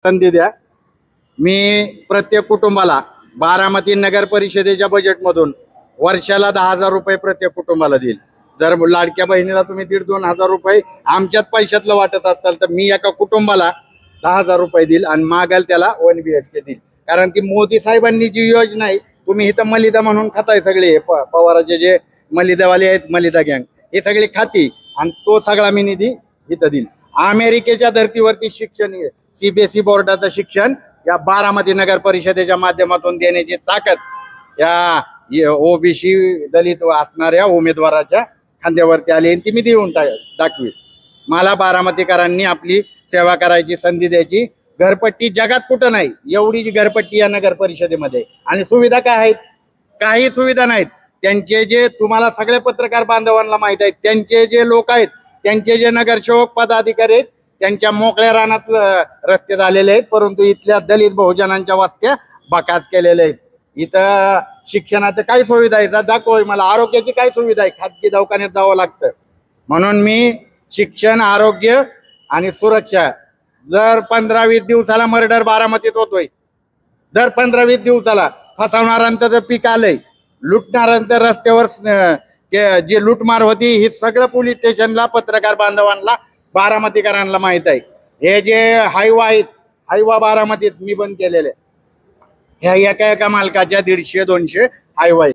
संधी द्या। मी प्रत्येक कुटुंबाला बारामती नगर परिषदेच्या बजेटमधून वर्षाला 10,000 रुपये प्रत्येक कुटुंबाला देईल। जर लाडक्या बहिणीला तुम्ही 1,500-2 हजार रुपये आमच्यात पैशातलं वाटत असाल तर मी एका कुटुंबाला 10,000 रुपये देईल आणि मागाल त्याला 1 BHK देईल। कारण ती मोदी साहेबांनी जी योजना आहे, तुम्ही इथं मलिदा म्हणून खाताय सगळे पवाराचे जे मलिदावाले आहेत, मलिदा गँग हे सगळे खाती आणि तो सगळा मी निधी इथं देईल। अमेरिकेच्या धर्तीवरती शिक्षण CBSE बोर्डाचं शिक्षण या बारामती नगर परिषदेच्या माध्यमातून देण्याची ताकद या OBC दलित असणाऱ्या उमेदवाराच्या खांद्यावरती आली आणि ती मी देऊन दाखवी। मला बारामतीकरांनी आपली सेवा करायची संधी द्यायची। घरपट्टी जगात कुठं नाही एवढी जी घरपट्टी या नगर परिषदेमध्ये, आणि सुविधा काय आहेत? काही सुविधा नाहीत। त्यांचे जे तुम्हाला सगळ्या पत्रकार बांधवांना माहित आहेत, त्यांचे जे लोक आहेत, त्यांचे जे नगरसेवक पदाधिकारी आहेत, त्यांच्या मोकळ्या रानात रस्ते झालेले आहेत, परंतु इथल्या दलित बहुजनांच्या वस्त्या बकास केलेल्या आहेत। इथं शिक्षणाचं काय सुविधा आहे दाखव मला, आरोग्याची काय सुविधा आहे? खाजगी दवाखान्यात जावं लागतं। म्हणून मी शिक्षण, आरोग्य आणि सुरक्षा, जर 15-20 दिवसाला मर्डर बारामतीत होतोय, दर 15-20 दिवसाला फसवणाऱ्यांचं जर पीक आलंय, लुटणाऱ्यांचं रस्त्यावर जे लुटमार होती ही सगळं पोलीस स्टेशनला, पत्रकार बांधवांना, बारामतीकरांना माहित आहे। हे जे हायवा आहेत, हायवा बारामतीत मी बंद केलेले, ह्या एका एका मालकाच्या 150-200 हायवा आहेत।